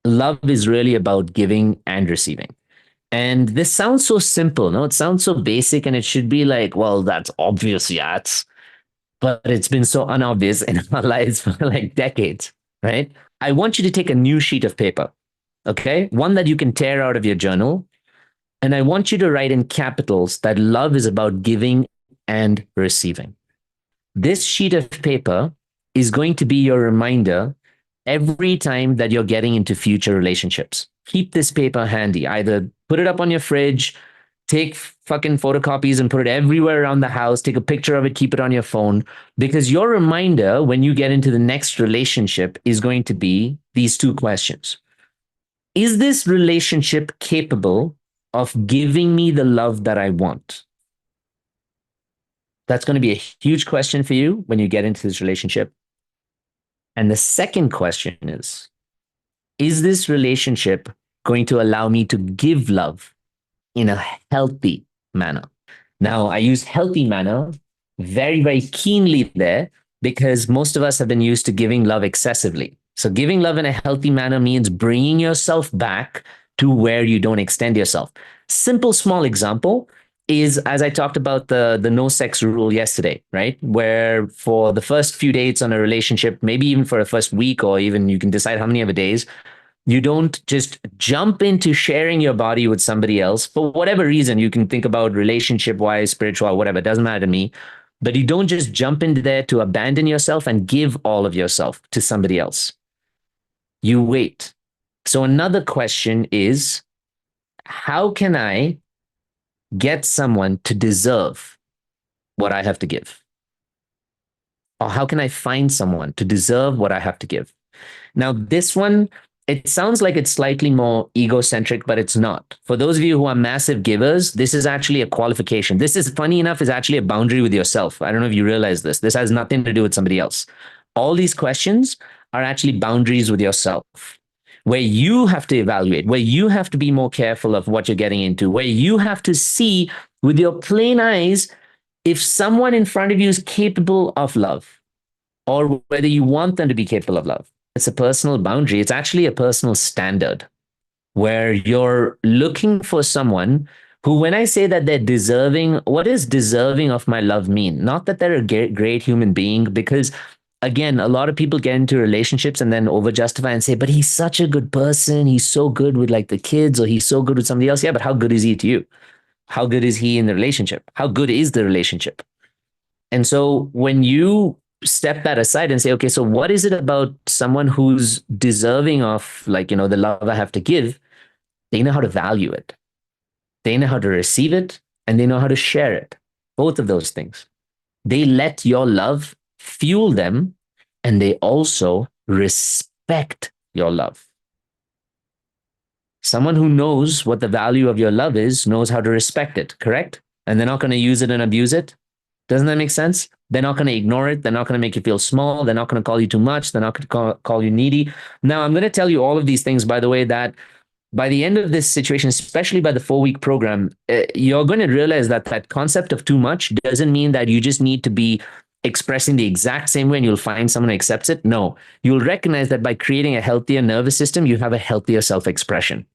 love is really about giving and receiving. And this sounds so simple, no? It sounds so basic, and it should be like, well, that's obvious, yeah. But it's been so unobvious in our lives for like decades, right? I want you to take a new sheet of paper, okay? One that you can tear out of your journal. And I want you to write in capitals that love is about giving and receiving. This sheet of paper is going to be your reminder every time that you're getting into future relationships. Keep this paper handy. Either put it up on your fridge, take fucking photocopies and put it everywhere around the house, take a picture of it, keep it on your phone, because your reminder when you get into the next relationship is going to be these two questions. Is this relationship capable of giving me the love that I want? That's going to be a huge question for you when you get into this relationship. And the second question is this relationship going to allow me to give love in a healthy manner? Now, I use healthy manner very, very keenly there because most of us have been used to giving love excessively. So, giving love in a healthy manner means bringing yourself back to where you don't extend yourself. Simple, small example is as I talked about the no sex rule yesterday, right? Where for the first few dates on a relationship, maybe even for a first week, or even you can decide how many of the days, you don't just jump into sharing your body with somebody else for whatever reason. You can think about relationship wise, spiritual, whatever, it doesn't matter to me. But you don't just jump into there to abandon yourself and give all of yourself to somebody else. You wait. So another question is, how can I get someone to deserve what I have to give? Or how can I find someone to deserve what I have to give? Now, this one, it sounds like it's slightly more egocentric, but it's not. For those of you who are massive givers, this is actually a qualification. This is, funny enough, is actually a boundary with yourself. I don't know if you realize this. This has nothing to do with somebody else. All these questions are actually boundaries with yourself, where you have to evaluate, where you have to be more careful of what you're getting into, where you have to see with your plain eyes if someone in front of you is capable of love, or whether you want them to be capable of love. It's a personal boundary. It's actually a personal standard where you're looking for someone who, when I say that they're deserving, what does deserving of my love mean? Not that they're a great human being, because again, a lot of people get into relationships and then over justify and say, but he's such a good person. He's so good with like the kids, or he's so good with somebody else. Yeah, but how good is he to you? How good is he in the relationship? How good is the relationship? And so when you step that aside and say, okay, so what is it about someone who's deserving of, like, the love I have to give? They know how to value it. They know how to receive it, and they know how to share it. Both of those things. They let your love fuel them, and they also respect your love. Someone who knows what the value of your love is knows how to respect it, correct? And they're not going to use it and abuse it. Doesn't that make sense? They're not going to ignore it. They're not going to make you feel small. They're not going to call you too much. They're not going to call you needy. Now, I'm going to tell you all of these things, by the way, that by the end of this situation, especially by the 4-week program, you're going to realize that that concept of too much doesn't mean that you just need to be expressing the exact same way and you'll find someone who accepts it. No, you'll recognize that by creating a healthier nervous system, you have a healthier self-expression.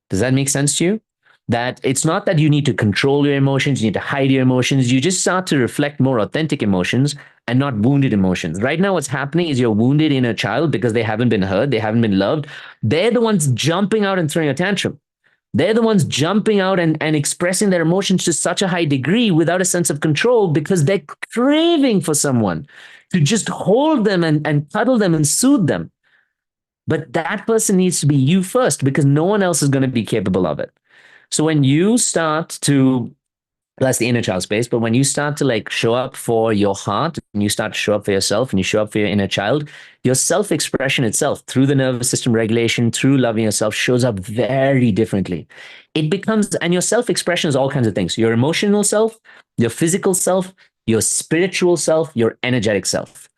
Does that make sense to you? That it's not that you need to control your emotions, you need to hide your emotions. You just start to reflect more authentic emotions and not wounded emotions. Right now, what's happening is you're wounded in a child because they haven't been heard, they haven't been loved. They're the ones jumping out and throwing a tantrum. They're the ones jumping out and expressing their emotions to such a high degree without a sense of control because they're craving for someone to just hold them and cuddle them and soothe them. But that person needs to be you first because no one else is going to be capable of it. So when you start to, that's the inner child space, but when you start to like show up for your heart and you start to show up for yourself and you show up for your inner child, your self-expression itself through the nervous system regulation, through loving yourself shows up very differently. It becomes, and your self-expression is all kinds of things. Your emotional self, your physical self, your spiritual self, your energetic self.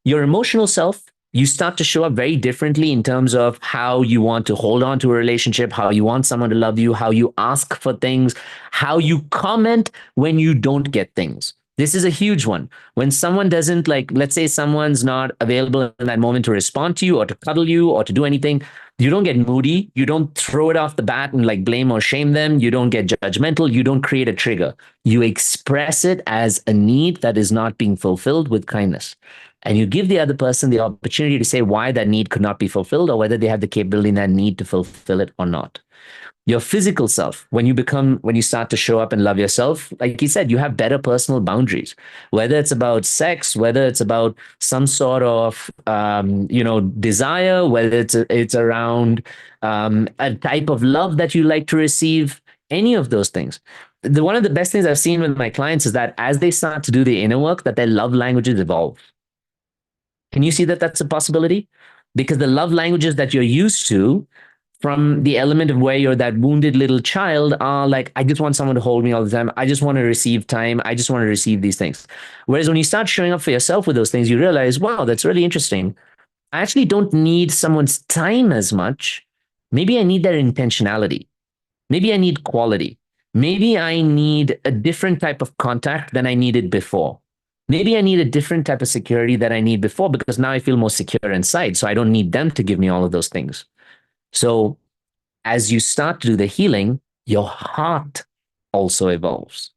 Your emotional self, you start to show up very differently in terms of how you want to hold on to a relationship, how you want someone to love you, how you ask for things, how you comment when you don't get things. This is a huge one. When someone doesn't, like, let's say someone's not available in that moment to respond to you or to cuddle you or to do anything, you don't get moody. You don't throw it off the bat and like blame or shame them. You don't get judgmental. You don't create a trigger. You express it as a need that is not being fulfilled with kindness. And you give the other person the opportunity to say why that need could not be fulfilled or whether they have the capability and that need to fulfill it or not. Your physical self, when you start to show up and love yourself, like you said, you have better personal boundaries, whether it's about sex, whether it's about some sort of desire, whether it's around a type of love that you like to receive, any of those things. One of the best things I've seen with my clients is that as they start to do the inner work, that their love languages evolve. Can you see that that's a possibility? Because the love languages that you're used to from the element of where you're that wounded little child are like, I just want someone to hold me all the time. I just want to receive time. I just want to receive these things. Whereas when you start showing up for yourself with those things, you realize, wow, that's really interesting. I actually don't need someone's time as much. Maybe I need their intentionality. Maybe I need quality. Maybe I need a different type of contact than I needed before. Maybe I need a different type of security that I need before because now I feel more secure inside. So I don't need them to give me all of those things. So as you start to do the healing, your heart also evolves.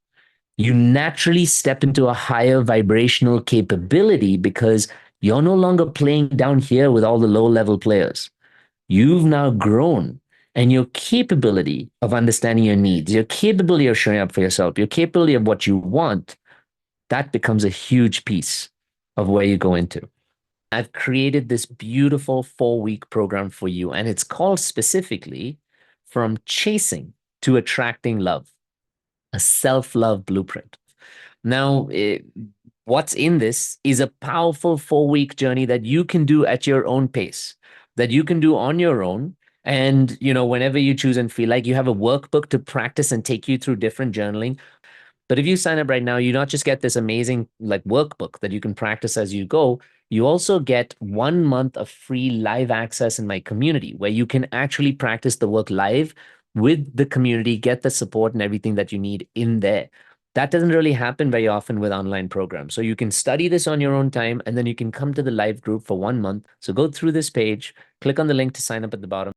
You naturally step into a higher vibrational capability because you're no longer playing down here with all the low level players. You've now grown, and your capability of understanding your needs, your capability of showing up for yourself, your capability of what you want, that becomes a huge piece of where you go into. I've created this beautiful 4-week program for you, and it's called specifically From Chasing to Attracting Love, a self-love blueprint. Now, what's in this is a powerful 4-week journey that you can do at your own pace, that you can do on your own. And, whenever you choose and feel like, you have a workbook to practice and take you through different journaling. But if you sign up right now, you not just get this amazing like workbook that you can practice as you go, you also get 1 month of free live access in my community where you can actually practice the work live with the community, get the support and everything that you need in there. That doesn't really happen very often with online programs. So you can study this on your own time and then you can come to the live group for 1 month. So go through this page, click on the link to sign up at the bottom.